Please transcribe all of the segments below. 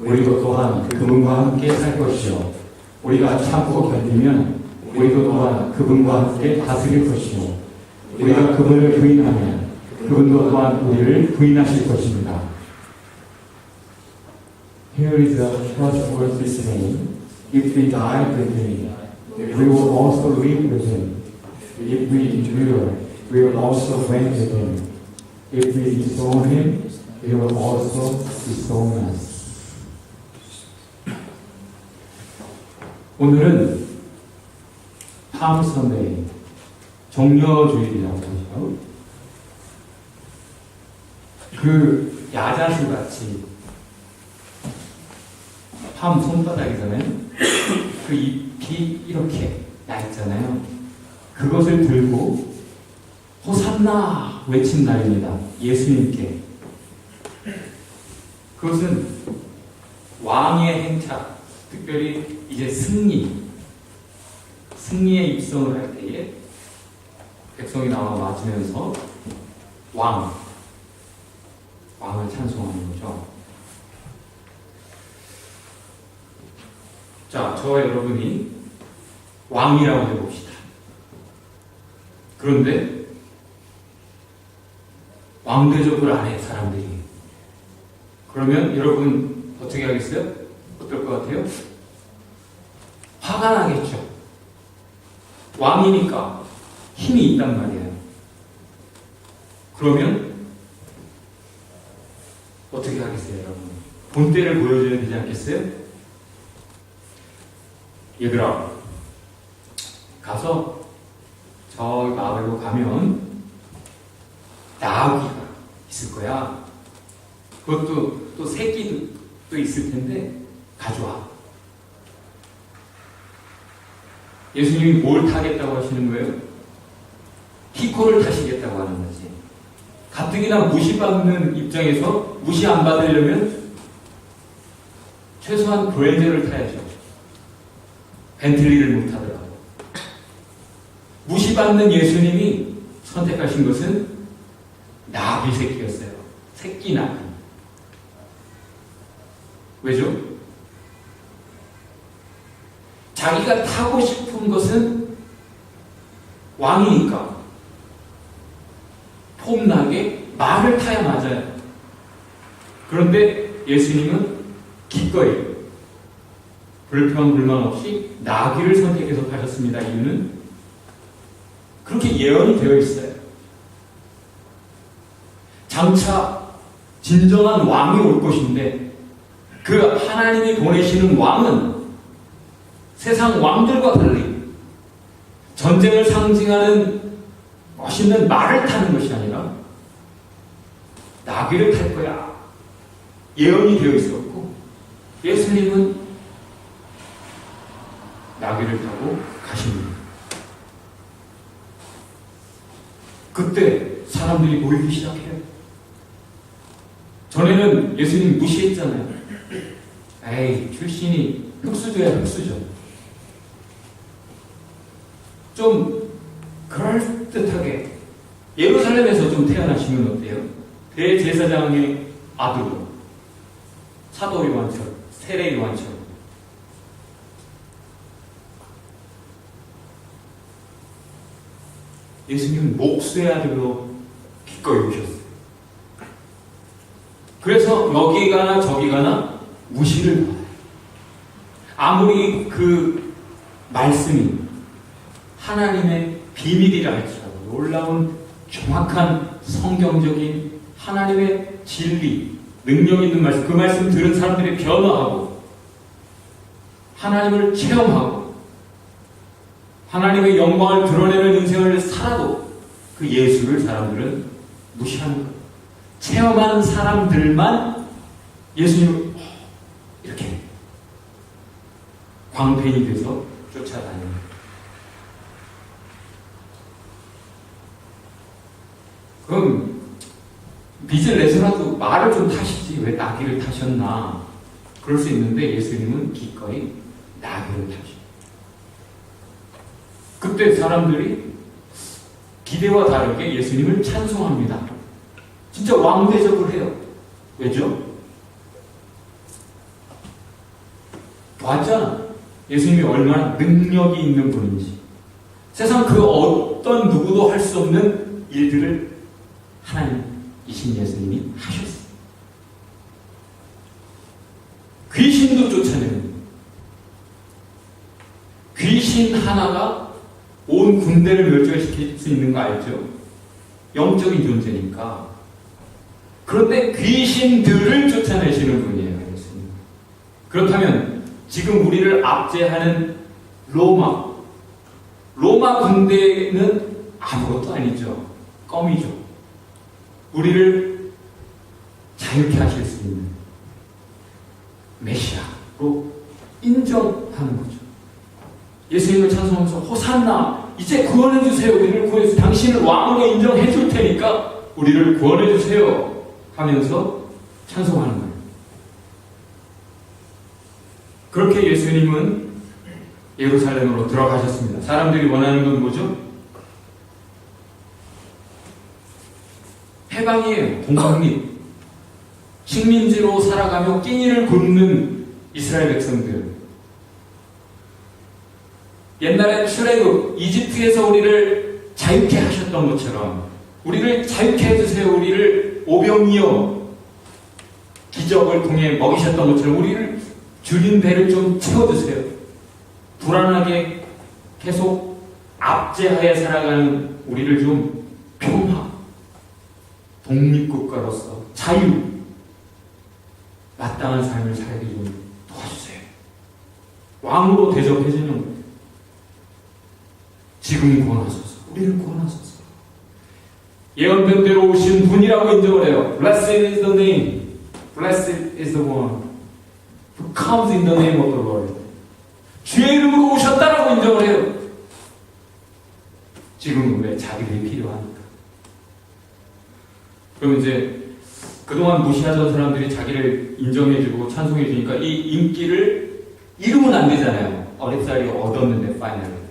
우리도 또한 그분과 함께 살 것이요 우리가 참고 견디면 우리도 또한 그분과 함께 다스릴 것이요 우리가 그분을 부인하면 그분도 또한 우리를 부인하실 것입니다. Here is a trustworthy saying: If we die with him, we will also live with him. If we endure, we will also reign with him. If we disown him, he will also disown us. 오늘은 palm Sunday, 종려주일이라고 하죠. 그 야자수 같이 palm 손바닥이잖아요. 그 잎이 이렇게 나 있잖아요. 그것을 들고 호산나 외친 날입니다. 예수님께. 그것은 왕의 행차, 특별히 이제 승리의 입성을 할 때에 백성이 나와 맞으면서 왕을 찬송하는 거죠. 자, 저와 여러분이 왕이라고 해봅시다. 그런데 왕대접을 안 해, 사람들이. 그러면 여러분 어떻게 하겠어요? 어떨 것 같아요? 화가 나겠죠. 왕이니까 힘이 있단 말이에요. 그러면 어떻게 하겠어요, 여러분? 본때를 보여줘야 되지 않겠어요? 얘들아, 가서 저 마을로 가면 나귀가 있을 거야. 그것도 또 새끼도 있을 텐데 가져와. 예수님이 뭘 타겠다고 하시는 거예요? 피코를 타시겠다고 하는 거지. 가뜩이나 무시받는 입장에서 무시 안 받으려면 최소한 브랜드를 타야죠. 벤틀리를 못 타더라도. 무시받는 예수님이 선택하신 것은 나귀 새끼였어요. 새끼 나귀. 왜죠? 자기가 타고 싶은 것은 왕이니까 폼나게 말을 타야 맞아요. 그런데 예수님은 기꺼이 불평 불만 없이 나귀를 선택해서 가셨습니다. 이유는 그렇게 예언이 되어 있어요. 장차 진정한 왕이 올 것인데 그 하나님이 보내시는 왕은 세상 왕들과 달리 전쟁을 상징하는 멋있는 말을 타는 것이 아니라 나귀를 탈 거야. 예언이 되어 있었고 예수님은 나귀를 타고 가십니다. 그때 사람들이 모이기 시작해요. 전에는 예수님 무시했잖아요. 에이, 출신이 흑수저야, 흑수저. 좀 그럴듯하게 예루살렘에서 좀 태어나시면 어때요? 대제사장의 아들로 사도 요한처럼, 세례 요한처럼. 예수님은 목수의 아들로 기꺼이 오셨어요. 그래서 여기 가나 저기 가나 무시를 받아요. 아무리 그 말씀이 하나님의 비밀이라 할지라도 놀라운 정확한 성경적인 하나님의 진리, 능력 있는 말씀, 그 말씀 들은 사람들이 변화하고 하나님을 체험하고 하나님의 영광을 드러내는 인생을 살아도 그 예수를 사람들은 무시하는 거예요. 체험하는 사람들만 예수님을 이렇게 광팬이 돼서 쫓아다니는 거예요. 그럼 빚을 내서라도 말을 좀 타시지 왜 나귀를 타셨나 그럴 수 있는데 예수님은 기꺼이 나귀를 타시죠. 그때 사람들이 기대와 다르게 예수님을 찬송합니다. 진짜 왕대접을 해요. 왜죠? 왔잖아. 예수님이 얼마나 능력이 있는 분인지. 세상 그 어떤 누구도 할 수 없는 일들을 하나님이신 예수님이 하셨어요. 귀신도 쫓아내는, 귀신 하나가 온 군대를 멸절시킬 수 있는 거 알죠? 영적인 존재니까. 그런데 귀신들을 쫓아내시는 분이에요, 예수님. 그렇다면 지금 우리를 압제하는 로마 군대는 아무것도 아니죠. 껌이죠. 우리를 자유케 하실 수 있는 메시아로 인정하는 거죠. 예수님을 찬송하면서 호산나, 이제 구원해 주세요. 우리를 구원해 주세요. 당신을 왕으로 인정해 줄 테니까 우리를 구원해 주세요 하면서 찬송하는 거예요. 그렇게 예수님은 예루살렘으로 들어가셨습니다. 사람들이 원하는 건 뭐죠? 해방이에요. 독립. 식민지로 살아가며 끼니를 굽는 이스라엘 백성들. 옛날에 출애굽, 이집트에서 우리를 자유케 하셨던 것처럼 우리를 자유케 해주세요. 우리를 오병이어 기적을 통해 먹이셨던 것처럼 우리를 줄인 배를 좀 채워주세요. 불안하게 계속 압제하에 살아가는 우리를 좀 평화, 독립국가로서 자유, 마땅한 삶을 살게 좀 도와주세요. 왕으로 대접해주는 거예요. 지금 구원하소서. 우리를 구원하소서. 예언된 대로 오신 분이라고 인정을 해요. Blessed is the name. Blessed is the one who comes in the name of the Lord. 주의 이름으로 오셨다라고 인정을 해요. 지금은 왜 자기들이 필요하니까. 그럼 이제 그동안 무시하던 사람들이 자기를 인정해주고 찬송해주니까 이 인기를 잃으면 안 되잖아요. 어렵사리 얻었는데 파이널.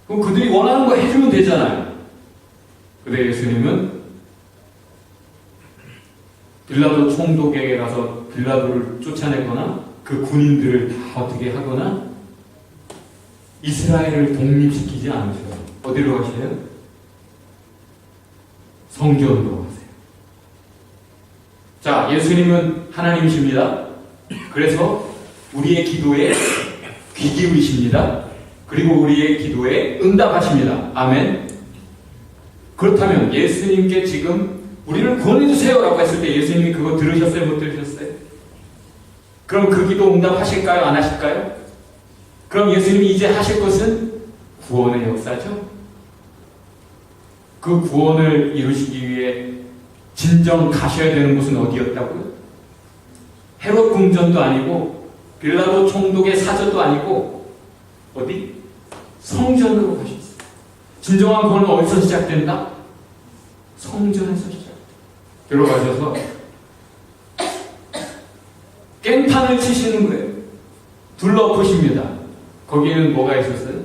그럼 그들이 원하는 거 해주면 되잖아요. 근데 예수님은 빌라도 총독에게 가서 빌라도를 쫓아내거나 그 군인들을 다 어떻게 하거나 이스라엘을 독립시키지 않으셔요. 어디로 가세요? 성전으로 가세요. 자, 예수님은 하나님이십니다. 그래서 우리의 기도에 귀 기울이십니다. 그리고 우리의 기도에 응답하십니다. 아멘. 그렇다면 예수님께 지금 우리를 구원해주세요 라고 했을 때 예수님이 그거 들으셨어요? 못 들으셨어요? 그럼 그 기도 응답하실까요? 안 하실까요? 그럼 예수님이 이제 하실 것은 구원의 역사죠. 그 구원을 이루시기 위해 진정 가셔야 되는 곳은 어디였다고요? 헤롯 궁전도 아니고 빌라도 총독의 사저도 아니고 어디? 성전으로 가셨어요. 진정한 구원은 어디서 시작된다? 성전에서 시작. 들어가셔서 깽판을 치시는 거예요. 둘러보십니다. 거기에는 뭐가 있었어요?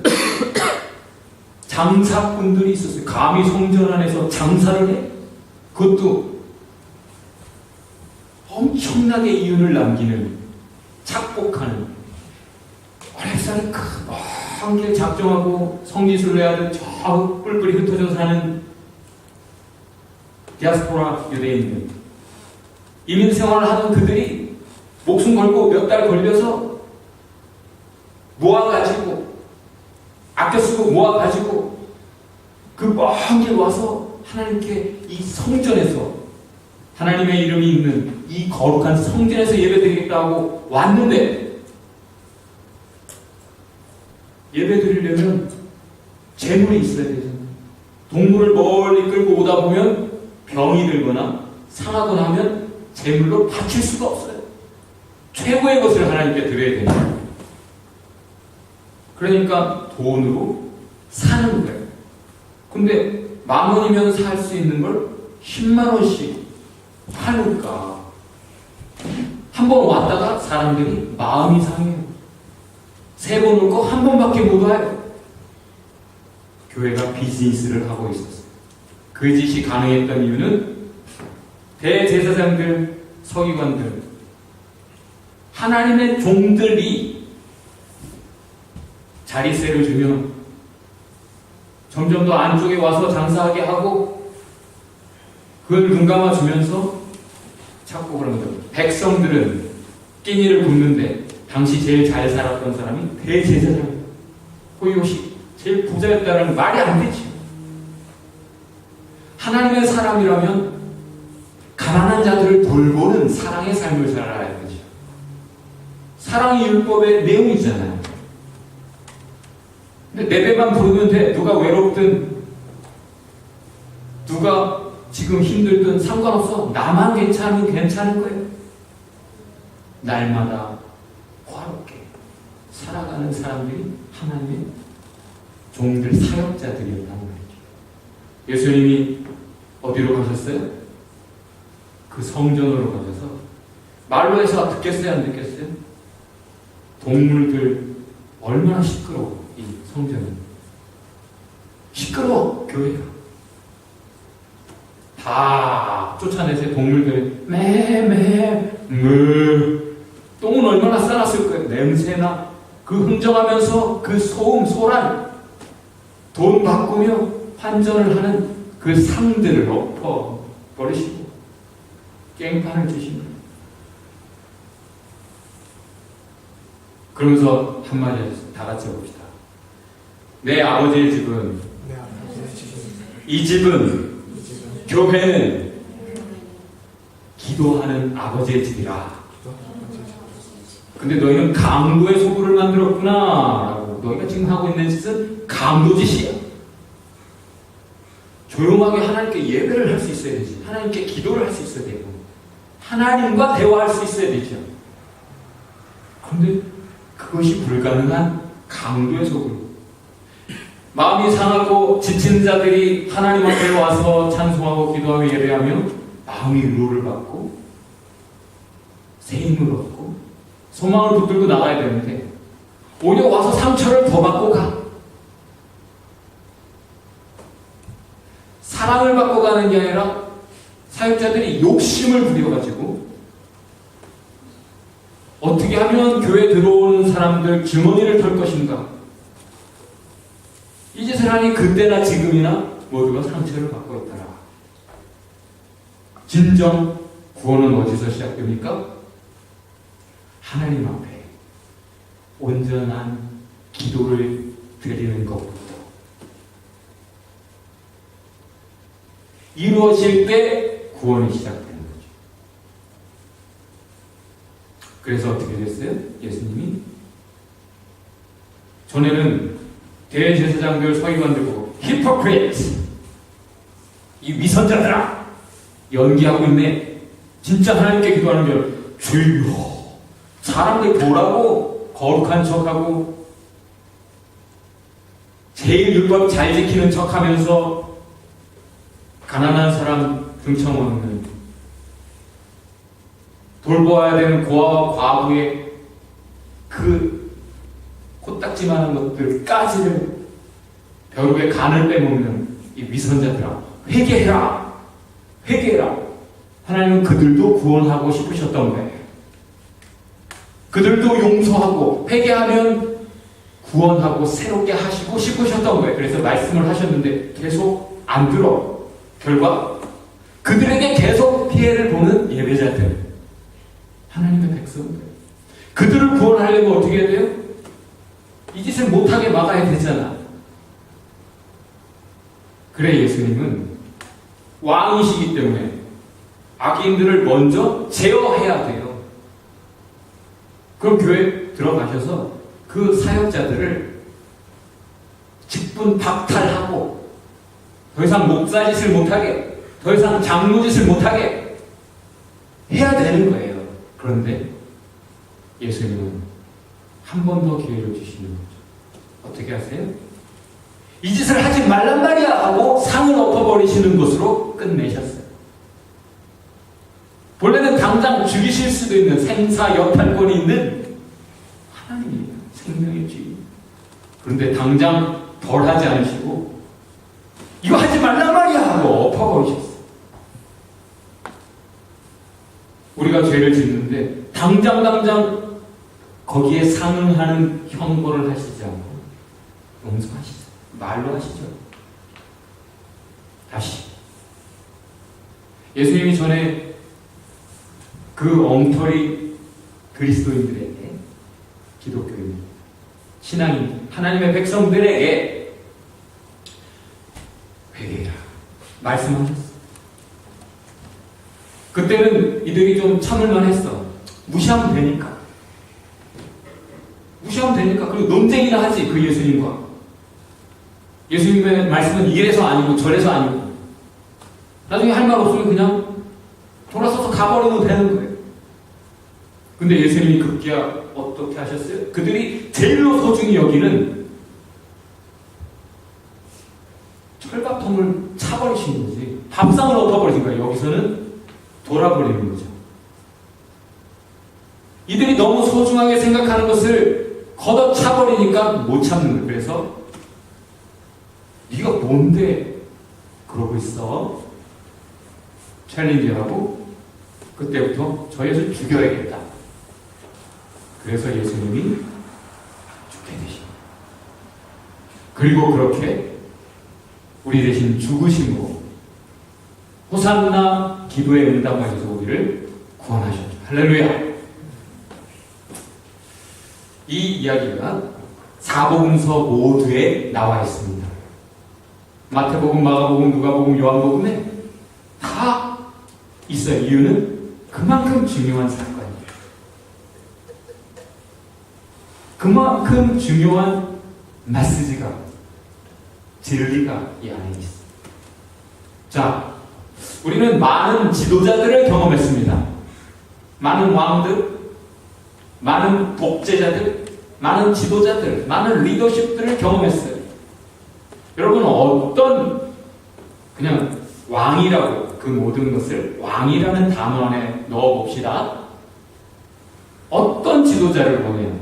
장사꾼들이 있었어요. 감히 성전 안에서 장사를 해? 그것도 엄청나게 이윤을 남기는, 착복하는, 어렵사리 큰 길 작정하고 성지순례 하듯 저 뿔뿔이 흩어져 사는 디아스포라 유대인들, 이민 생활을 하는 그들이 목숨 걸고 몇 달 걸려서 모아가지고 아껴 쓰고 모아가지고 그 먼 길 와서 하나님께 이 성전에서 하나님의 이름이 있는 이 거룩한 성전에서 예배드리겠다고 왔는데, 예배드리려면 재물이 있어야 되잖아요. 동물을 멀리 끌고 오다 보면 병이 들거나 상하거나 하면 재물로 바칠 수가 없어요. 최고의 것을 하나님께 드려야 됩니다. 그러니까 돈으로 사는 거예요. 근데 10,000원이면 살 수 있는 걸 10만 원씩 하니까 한 번 왔다가 사람들이 마음이 상해요. 3번 올 거 한 번밖에 못 와요. 교회가 비즈니스를 하고 있었어요. 그 짓이 가능했던 이유는 대제사장들, 서기관들 하나님의 종들이 자리세를 주면 점점 더 안쪽에 와서 장사하게 하고 그걸 눈 감아주면서 자꾸 그런 거죠. 백성들은 끼니를 굽는데 당시 제일 잘 살았던 사람이 대제사장이에요. 호요시 제일 부자였다는 말이 안 되죠. 하나님의 사람이라면 가난한 자들을 돌보는 사랑의 삶을 살아야 되죠. 사랑이 율법의 내용이잖아요. 근데 내 배만 부르면 돼. 누가 외롭든 누가 지금 힘들든 상관없어. 나만 괜찮으면 괜찮은 거예요. 날마다 화롭게 살아가는 사람들이 하나님의 종들 사역자들이었다는 말이죠. 예수님이 어디로 가셨어요? 그 성전으로 가셔서 말로 해서 듣겠어요? 안 듣겠어요? 동물들 얼마나 시끄러워. 이 성전은 시끄러워. 교회가 다 쫓아내세요. 동물들 매매 똥은 얼마나 싸놨을 거예요. 냄새나 그 흥정하면서 그 소음 소란 돈 바꾸며 환전을 하는 그 상들을 엎어 버리시고 깽판을 주시는 거예요. 그러면서 한마디 하셨어요. 다 같이 해봅시다. 내 아버지의 집은 이 집은 교회는 기도하는 아버지의 집이라. 근데 너희는 강도의 소굴을 만들었구나 라고. 너희가 지금 하고 있는 짓은 강도짓이야. 조용하게 하나님께 예배를 할 수 있어야 되지. 하나님께 기도를 할 수 있어야 되고 하나님과 대화할 수 있어야 되죠. 그런데 그것이 불가능한 강도의 소굴. 마음이 상하고 지친 자들이 하나님 앞에 와서 찬송하고 기도하며 예배하며 마음이 위로를 받고 새 힘을 얻고 소망을 붙들고 나가야 되는데 오히려 와서 상처를 더 받고 가. 사랑을 받고 가는 게 아니라 사역자들이 욕심을 부려가지고 어떻게 하면 교회에 들어오는 사람들 주머니를 털 것인가. 이 짓을 하니 그때나 지금이나 모두가 상처를 받고 있더라. 진정 구원은 어디서 시작됩니까? 하나님 앞에 온전한 기도를 드리는 것부터 이루어질 때 구원이 시작되는 거죠. 그래서 어떻게 됐어요? 예수님이 전에는 대제사장들 서기관들 보고 히포크리트 이 위선자들아 연기하고 있네. 진짜 하나님께 기도하는 줄 주여 사람들 보라고 거룩한 척하고 제일 율법 잘 지키는 척하면서 가난한 사람 등쳐먹는 돌보아야 되는 고아와 과부의 그 코딱지만한 것들까지를 벼룩의 간을 빼먹는 이 위선자들아 회개해라. 회개해라. 하나님은 그들도 구원하고 싶으셨던 거예요. 그들도 용서하고 회개하면 구원하고 새롭게 하시고 싶으셨던 거예요. 그래서 말씀을 하셨는데 계속 안 들어. 결과 그들에게 계속 피해를 보는 예배자들 하나님의 백성들 그들을 구원하려면 어떻게 해야 돼요? 이 짓을 못하게 막아야 되잖아. 그래 예수님은 왕이시기 때문에 악인들을 먼저 제어해야 돼요. 그럼 교회 들어가셔서 그 사역자들을 직분 박탈하고 더 이상 목사짓을 못하게 더 이상 장로짓을 못하게 해야 되는 거예요. 그런데 예수님은 한 번 더 기회를 주시는 거죠. 어떻게 하세요? 이 짓을 하지 말란 말이야 하고 상을 엎어버리시는 것으로 끝내셨어요. 본래는 당장 죽이실 수도 있는 생사 여탈권이 있는 하나님이에요. 생명의 주인. 그런데 당장 벌하지 않으시고 이거 하지 말란 말이야 하고 엎어버리셨어요. 우리가 죄를 짓는데 당장 거기에 상응하는 형벌을 하시지 않고 용서하시죠. 말로 하시죠. 다시 예수님이 전에 그 엉터리 그리스도인들에게, 기독교인, 신앙인, 하나님의 백성들에게 회개해라 말씀하셨어. 그때는 이들이 좀 참을만 했어. 무시하면 되니까. 그리고 논쟁이나 하지, 그 예수님과. 예수님의 말씀은 이래서 아니고 저래서 아니고. 나중에 할 말 없으면 그냥 돌아서서 가버리면 되는 거예요. 근데 예수님이 급기야 어떻게 하셨어요? 그들이 제일로 소중히 여기는 철갑통을 차버리신 거지. 밥상을 엎어버리신 거예요. 여기서는 돌아버리는 거죠. 이들이 너무 소중하게 생각하는 것을 걷어차버리니까 못 참는 거예요. 그래서 네가 뭔데 그러고 있어? 챌린지하고 그때부터 저 예수 죽여야겠다. 그래서 예수님이 죽게 되십니다. 그리고 그렇게 우리 대신 죽으심으로 호산나 기도에 응답하셔서 우리를 구원하셨죠. 할렐루야. 이 이야기가 사복음서 모두에 나와 있습니다. 마태복음, 마가복음, 누가복음, 요한복음에 다 있어요. 이유는 그만큼 중요한 사건이에요. 그만큼 중요한 메시지가, 진리가 이 안에 있어요. 자, 우리는 많은 지도자들을 경험했습니다. 많은 왕들, 많은 독재자들, 많은 지도자들, 많은 리더십들을 경험했어요. 여러분, 어떤 그냥 왕이라고, 그 모든 것을 왕이라는 단어 안에 넣어봅시다. 어떤 지도자를 보내요?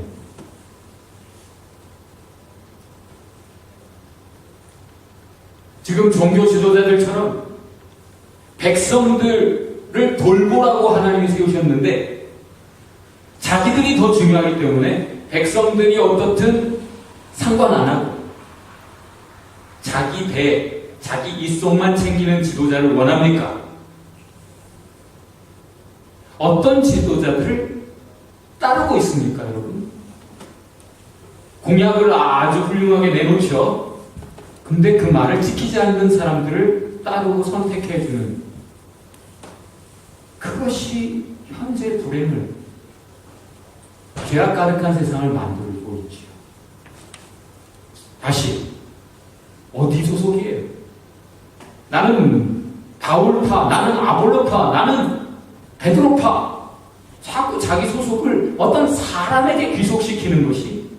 지금 종교 지도자들처럼 백성들을 돌보라고 하나님이 세우셨는데 자기들이 더 중요하기 때문에 백성들이 어떻든 상관 안 하고 자기 배, 자기 입속만 챙기는 지도자를 원합니까? 어떤 지도자들을 따르고 있습니까, 여러분? 공약을 아주 훌륭하게 내놓죠. 근데 그 말을 지키지 않는 사람들을 따르고 선택해주는, 그것이 현재 불행을, 죄악 가득한 세상을 만들고 있지요. 다시, 어디 소속이에요? 나는 바울파, 나는 아볼로파, 나는 베드로파. 자꾸 자기 소속을 어떤 사람에게 귀속시키는 것이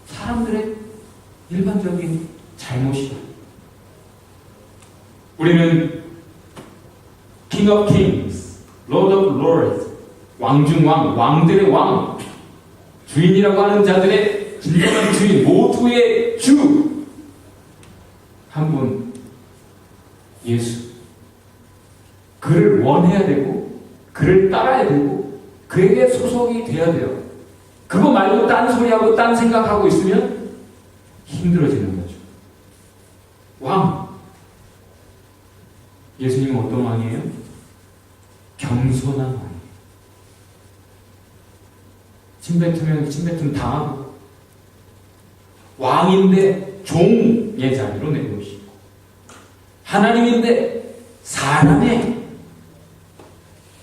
사람들의 일반적인 잘못이다. 우리는 King of Kings, Lord of Lords, 왕중왕, 왕들의 왕, 주인이라고 하는 자들의 진정한 주인, 모두의 주 한 분, 예수. 그를 원해야 되고 그를 따라야 되고 그에게 소속이 돼야 돼요. 그거 말고 딴 소리하고 딴 생각하고 있으면 힘들어지는 거죠. 왕. 예수님은 어떤 왕이에요? 겸손한 왕이에요. 침뱉으면 침뱉음 당하고, 왕인데 종의 자리로 내려오시고, 하나님인데 사람의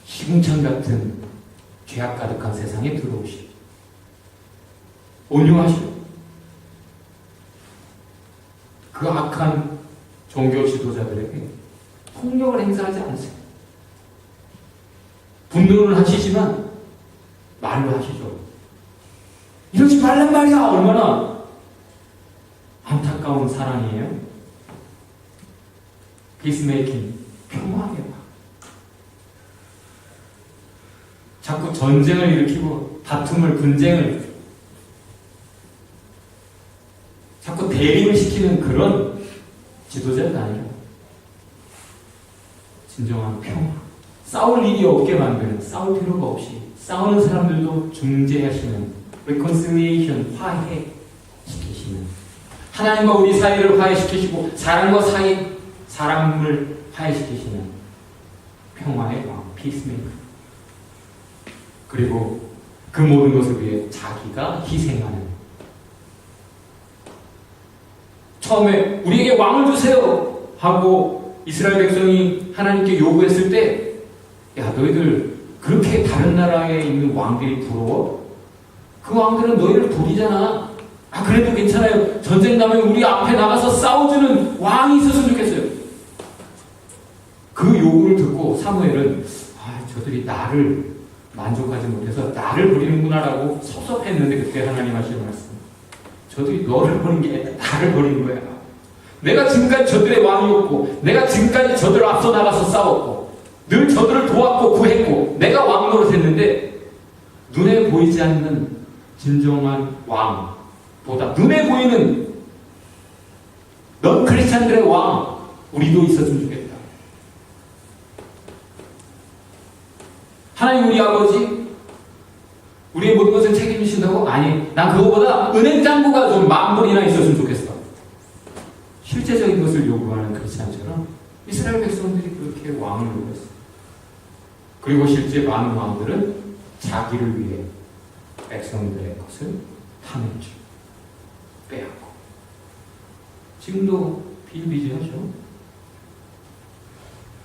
시궁창 같은 죄악 가득한 세상에 들어오시고, 온유하시고, 그 악한 종교 지도자들에게 폭력을 행사하지 않으세요. 분노를 하시지만 말로 하시죠. 이러지 말란 말이야. 얼마나 안타까운 사랑이에요. 피스메이킹, 평화하게 막. 자꾸 전쟁을 일으키고 다툼을, 분쟁을, 자꾸 대립을 시키는 그런 지도자가 아니라 진정한 평화, 싸울 일이 없게 만드는, 싸울 필요가 없이 싸우는 사람들도 중재하시는 reconciliation, 화해시키시는 하나님과 우리 사이를 화해시키시고 사람과 사람을 화해시키시는 평화의 왕, peacemaker. 그리고 그 모든 것을 위해 자기가 희생하는. 처음에 우리에게 왕을 주세요 하고 이스라엘 백성이 하나님께 요구했을 때, 야, 너희들 그렇게 다른 나라에 있는 왕들이 부러워? 그 왕들은 너희를 부리잖아. 아, 그래도 괜찮아요. 전쟁 나면 우리 앞에 나가서 싸워주는 왕이 있었으면 좋겠어요. 그 요구를 듣고 사무엘은, 아, 저들이 나를 만족하지 못해서 나를 버리는구나라고 섭섭했는데, 그때 하나님 하시는 말씀, 저들이 너를 버린 게 아니라 나를 버리는 거야. 내가 지금까지 저들의 왕이었고, 내가 지금까지 저들을 앞서 나가서 싸웠고, 늘 저들을 도왔고 구했고, 내가 왕 노릇했는데, 눈에 보이지 않는 진정한 왕보다 눈에 보이는 넌 크리스찬들의 왕, 우리도 있었으면 좋겠다. 하나님 우리 아버지, 우리의 모든 것을 책임지신다고? 아니, 난 그거보다 은행장부가 좀 10,000불이나 있었으면 좋겠어. 실제적인 것을 요구하는 크리스찬처럼 이스라엘 백성들이 그렇게 왕을 요구했어요. 그리고 실제 많은 왕들은 자기를 위해 백성들의 것을 탐했죠. 빼앗고. 지금도 비일비재하죠.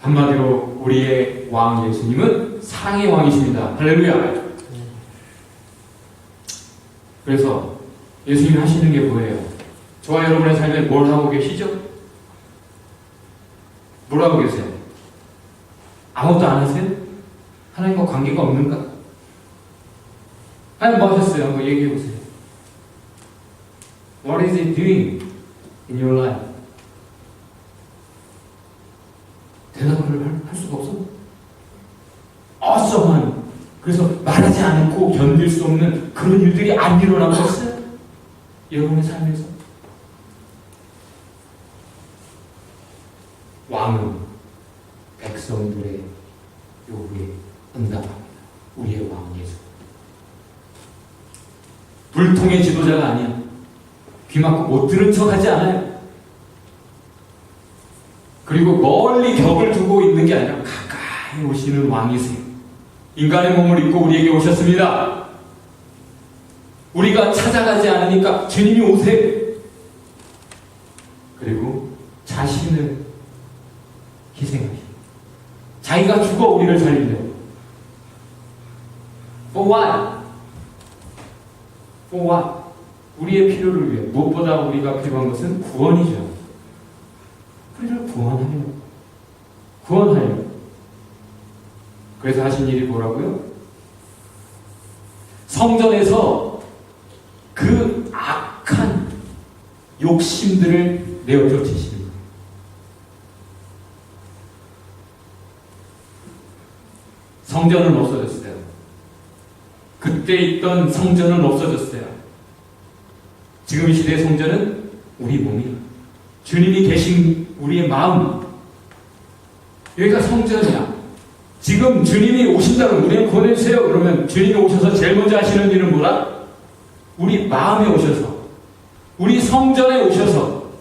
한마디로 우리의 왕 예수님은 사랑의 왕이십니다. 할렐루야. 그래서 예수님이 하시는 게 뭐예요? 저와 여러분의 삶에 뭘 하고 계시죠? 뭘 하고 계세요? 아무것도 안 하세요? 하나님과 관계가 없는가? 하나님 뭐 하셨어요? 한번 얘기해 보세요. What is He doing in your life? 대답을 할 수가 없어. awesome한, 그래서 말하지 않고 견딜 수 없는 그런 일들이 안 일어나고 있어요? 여러분의 삶에서. 왕은 백성들의 요구에 응답합니다. 우리의 왕 예수. 불통의 지도자가 아니야. 귀 막고 못 들은 척 하지 않아요. 그리고 멀리 벽을 두고 있는 게 아니라 가까이 오시는 왕이세요. 인간의 몸을 입고 우리에게 오셨습니다. 우리가 찾아가지 않으니까 주님이 오세요. 그리고 자신을 희생하시고 자기가 죽어 우리를 살리려고. For what? For what? 우리의 필요를 위해. 무엇보다 우리가 필요한 것은 구원이죠. 우리를 구원하려. 그래서 하신 일이 뭐라고요? 성전에서 그 악한 욕심들을 내어 쫓으시는 거예요. 성전은 없어졌어요. 그때 있던 성전은 없어졌어요. 지금 이 시대의 성전은 우리 몸이에요. 주님이 계신 우리의 마음, 여기가 성전이야. 지금 주님이 오신다면 우리는 보내주세요. 그러면 주님이 오셔서 제일 먼저 하시는 일은 뭐라? 우리 마음에 오셔서, 우리 성전에 오셔서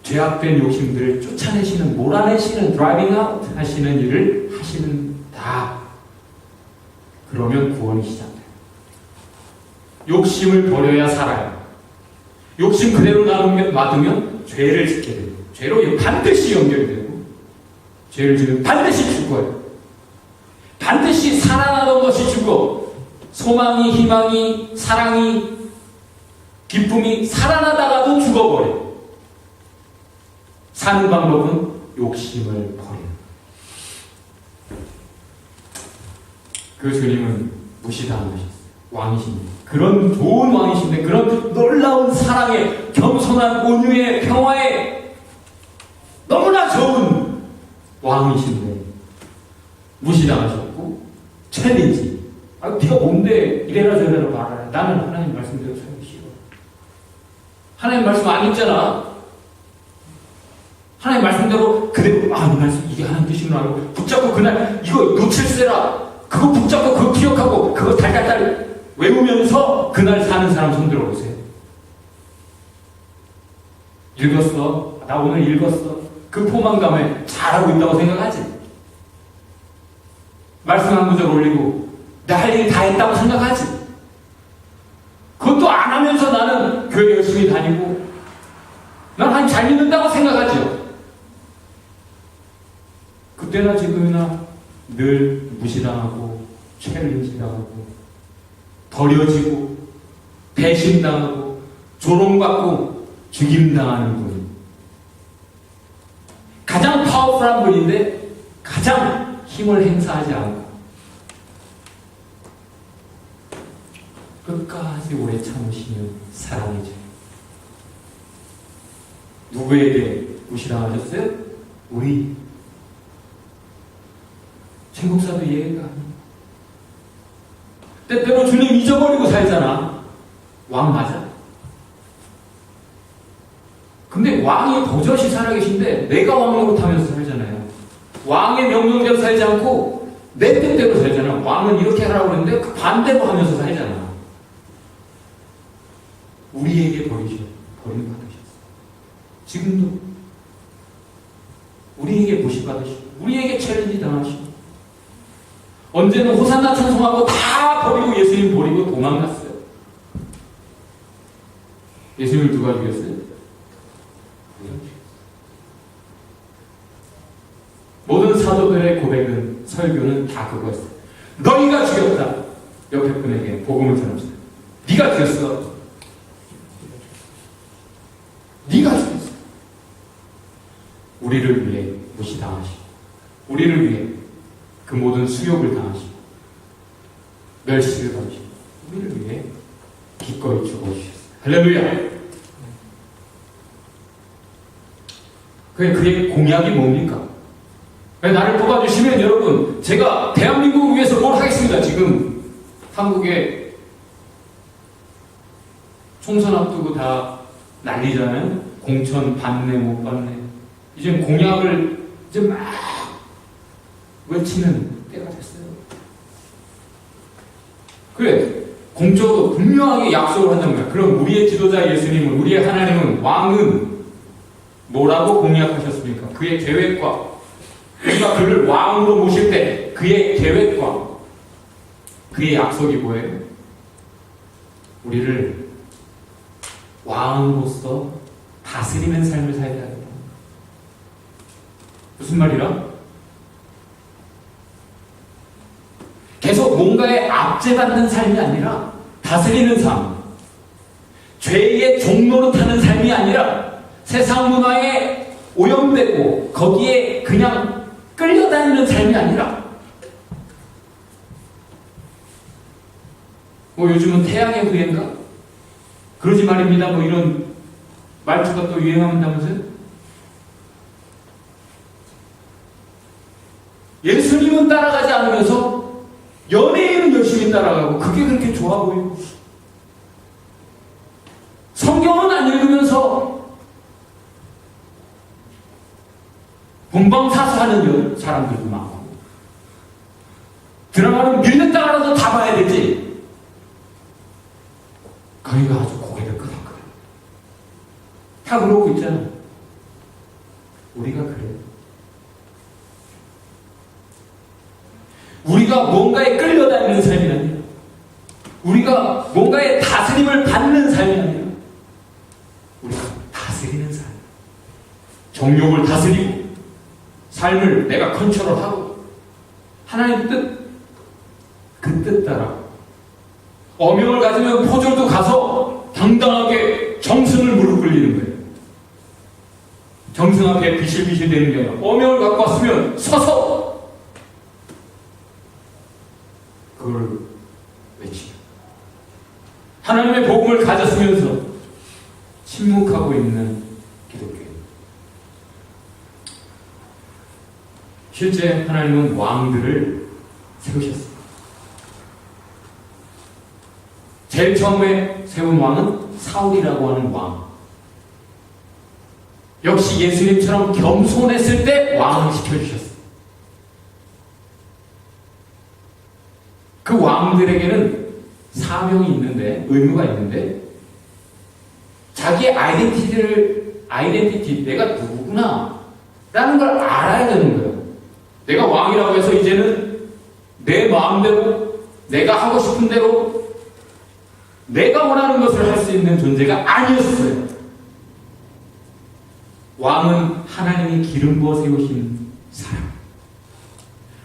죄악된 욕심들을 쫓아내시는, 몰아내시는, 드라이빙 아웃 하시는 일을 하시는다. 그러면 구원이 시작돼요. 욕심을 버려야 살아요. 욕심 그대로 놔두면 죄를 짓게 되고, 죄로 반드시 연결이 되고, 죄를 지으면 반드시 죽어요. 반드시 살아나던 것이 죽어. 소망이, 희망이, 사랑이, 기쁨이 살아나다가도 죽어버려. 사는 방법은 욕심을 버려요. 그 주님은 무시당하셨어요. 왕이십니다. 그런 좋은 왕이신데, 그런 놀라운 사랑의, 겸손한 온유의, 평화의 너무나 좋은 왕이신데 무시당하셨고, 챌린지. 아, 네가 뭔데 이래라 저래라 말하라. 나는 하나님 말씀대로 살기 싫어. 하나님 말씀 안 읽잖아. 하나님 말씀대로 그대로, 아, 이 말씀 이게 하나님 뜻인 줄 알고 붙잡고 그날 이거 놓칠세라. 그거 붙잡고 그거 기억하고 그거 달달달 외우면서 그날 사는 사람 손 들어보세요. 읽었어. 나 오늘 읽었어. 그 포만감에 잘하고 있다고 생각하지. 말씀 한 구절 올리고 나 할 일 다 했다고 생각하지. 그것도 안 하면서 나는 교회 열심히 다니고 난 한 잘 믿는다고 생각하죠. 그때나 지금이나 늘 무시당하고 죄를 인식당하고 버려지고 배신당하고 조롱받고 죽임당하는 분, 가장 파워풀한 분인데 가장 힘을 행사하지 않고 끝까지 오래 참으시는 사랑이죠. 누구에게 무시당하셨어요? 우리. 최국사도 이해가 안 돼. 때때로 주님 잊어버리고 살잖아. 왕 맞아. 근데 왕이 버젓이 살아계신데 내가 왕 노릇하면서 살잖아요. 왕의 명령대로 살지 않고 내 뜻대로 살잖아. 왕은 이렇게 하라고 그러는데 그 반대로 하면서 살잖아. 우리에게 버림받으셨어. 지금도 우리에게 무시받으시고 우리에게 챌린지 당하시고 언제는 호산나 찬송하고 다 버리고 예수님 버리고 도망갔어요. 예수님을 누가 죽였어요? 모든 사도들의 고백은, 설교는 다 그거였어요. 너희가 죽였다. 옆에 분에게 복음을 전합시다. 네가 죽였어. 네가 죽였어. 우리를 위해 무시당하시고 우리를 위해 그 모든 수욕을 당하시고 멸시를 받으시고 우리를 위해 기꺼이 죽어주셨어요. 할렐루야. 그의 공약이 뭡니까? 나를 뽑아주시면 여러분 제가 대한민국을 위해서 뭘 하겠습니다. 지금 한국에 총선 앞두고 다 난리잖아요. 공천 받네 못 받네. 이제 공약을 이제 막 외치는 때가 됐어요. 그래, 공적으로 분명하게 약속을 한단 말이야. 그럼 우리의 지도자 예수님은, 우리의 하나님은, 왕은 뭐라고 공약하셨습니까? 그의 계획과 우리가 그를 왕으로 모실 때 그의 계획과 그의 약속이 뭐예요? 우리를 왕으로서 다스리는 삶을 살게 하겠다. 무슨 말이라? 계속 뭔가에 압제받는 삶이 아니라 다스리는 삶, 죄의 종노릇하는 삶이 아니라 세상 문화에 오염되고 거기에 그냥 끌려다니는 삶이 아니라 요즘은 태양의 후예인가? 그러지 말입니다. 이런 말투가 또 유행한다면서요? 예수님은 따라가지 않으면서 연예인은 열심히 따라가고 그게 그렇게 좋아 보이고 성경은 안 읽으면서 본방사수하는 사람들도 많고 드라마는 밀렸다가라도 다 봐야 되지. 거기가 아주 고개를 끄덕끄덕 다 그러고 있잖아. 우리가 그래요. 우리가 뭔가에 끌려다니는 삶이 아니라 우리가 뭔가에 다스림을 받는 삶이 아니라 우리가 다스리는 삶, 정욕을 다스리고 삶을 내가 컨트롤하고 하나님 뜻, 그 뜻 따라 어명을 가지면 포졸도 가서 당당하게 정승을 무릎 꿇리는 거예요. 정승 앞에 비실비실 되는 게 아니라 어명을 갖고 왔으면 서서 그걸 외치고 하나님의 복음을 가졌으면서 침묵하고 있는 기독교인. 실제 하나님은 왕들을 세우셨습니다. 제일 처음에 세운 왕은 사울이라고 하는 왕. 역시 예수님처럼 겸손했을 때 왕을 시켜주셨어요. 그 왕들에게는 사명이 있는데, 의무가 있는데, 자기의 아이덴티티, 내가 누구구나, 라는 걸 알아야 되는 거예요. 내가 왕이라고 해서 이제는 내 마음대로, 내가 하고 싶은 대로, 내가 원하는 것을 할 수 있는 존재가 아니었어요. 왕은 하나님이 기름 부어 세우신 사람.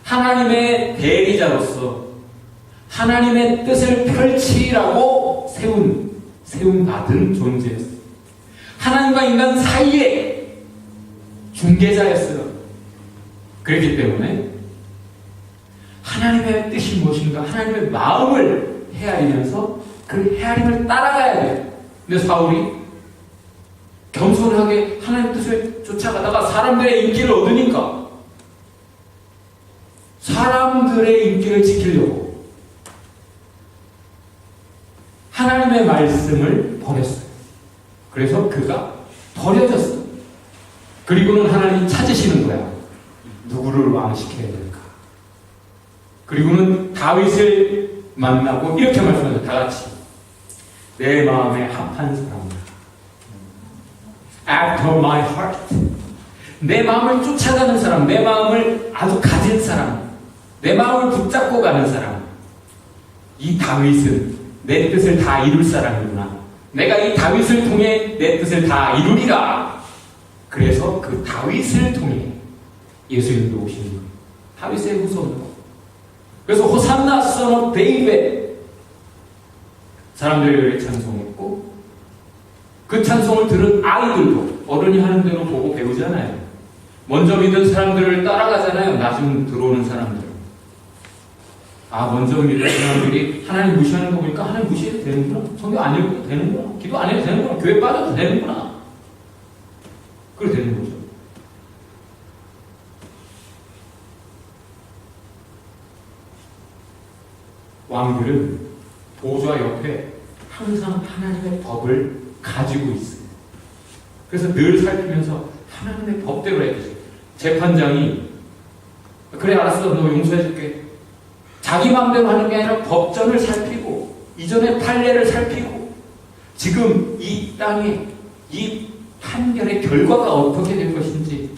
하나님의 대리자로서 하나님의 뜻을 펼치라고 세움 받은 존재였어요. 하나님과 인간 사이에 중개자였어요. 그렇기 때문에 하나님의 뜻이 무엇인가, 하나님의 마음을 헤아리면서 그 헤아림을 따라가야 돼요. 근데 사울이 겸손하게 하나님의 뜻을 쫓아가다가 사람들의 인기를 얻으니까 사람들의 인기를 지키려고 하나님의 말씀을 버렸어요. 그래서 그가 버려졌어요. 그리고는 하나님이 찾으시는 거야. 누구를 왕시켜야 될까? 그리고는 다윗을 만나고 이렇게 말씀하죠. 다 같이 내 마음에 합한 사람, after my heart, 내 마음을 쫓아가는 사람, 내 마음을 아주 가진 사람, 내 마음을 붙잡고 가는 사람. 이 다윗은 내 뜻을 다 이룰 사람이구나. 내가 이 다윗을 통해 내 뜻을 다 이루리라. 그래서 그 다윗을 통해 예수님도 오시는 거예요. 다윗의 후손으로. 그래서 호산나 son of David, 사람들이 찬송했고, 그 찬송을 들은 아이들도 어른이 하는 대로 보고 배우잖아요. 먼저 믿은 사람들을 따라가잖아요. 나중 들어오는 사람들. 먼저 믿은 사람들이 하나님 무시하는 거 보니까 하나님 무시해도 되는구나. 성경 안 읽어도 되는구나. 기도 안 해도 되는구나. 교회 빠져도 되는구나. 그래 되는 거죠. 왕들은 보좌 옆에 항상 하나님의 법을 가지고 있어요. 그래서 늘 살피면서 하나님의 법대로 해야 되죠. 재판장이 그래 알았어, 너 용서해줄게. 자기 마음대로 하는 게 아니라 법전을 살피고 이전의 판례를 살피고 지금 이 땅에 이 판결의 결과가 어떻게 될 것인지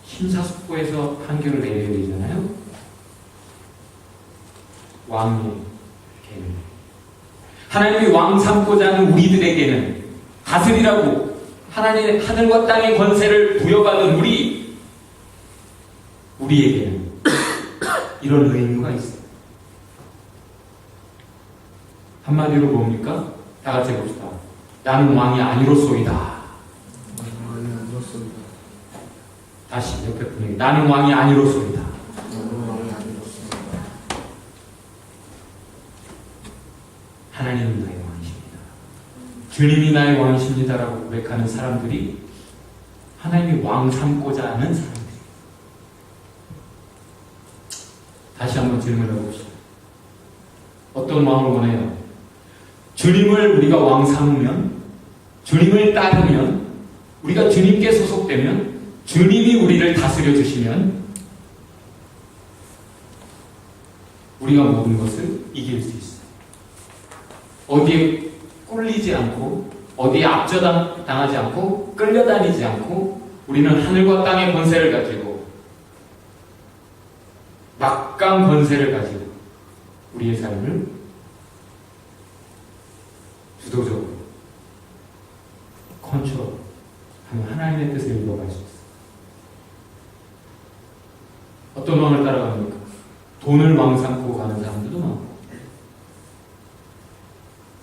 심사숙고해서 판결을 내려야 되잖아요. 왕의 계명. 하나님이 왕 삼고자 하는 우리들에게는 다스리라고 하나님의 하늘과 땅의 권세를 부여받은 우리에게는 이런 의무가 있어요. 한마디로 뭡니까? 다 같이 해봅시다. 나는 왕이 아니로소이다. 다시 옆에 분에게 나는 왕이 아니로소이다. 하나님은 나의 왕이십니다. 주님이 나의 왕이십니다라고 고백하는 사람들이 하나님이 왕 삼고자 하는 사람들. 다시 한번 질문해 봅시다. 어떤 왕을 원해요? 주님을 우리가 왕 삼으면, 주님을 따르면, 우리가 주님께 소속되면, 주님이 우리를 다스려 주시면 우리가 모든 것을 이길 수 있어요. 어디에 꿀리지 않고, 어디에 압제당하지 않고, 끌려다니지 않고, 우리는 하늘과 땅의 권세를 가지고, 막강 권세를 가지고, 우리의 삶을 주도적으로 컨트롤하면 하나님의 뜻을 이루어갈 수 있어요. 어떤 왕을 따라갑니까? 돈을 왕 삼고 가는 사람들도 많고,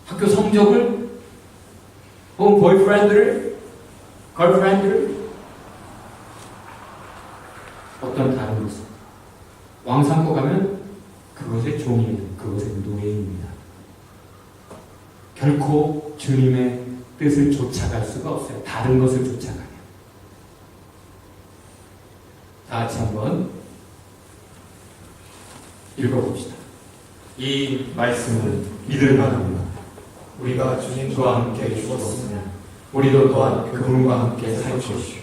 학교 성적을 혹은 보이프렌드를, 걸프렌드를, 어떤 다른 것을 왕 삼고 가면 그것의 종입니다. 그것의 노예입니다. 결코 주님의 뜻을 쫓아갈 수가 없어요. 다른 것을 쫓아가면. 다 같이 한번 읽어봅시다. 이 말씀을 믿을 만합니다. 우리가 주님과 함께 죽었으면 우리도 또한 그분과 함께 살 것이요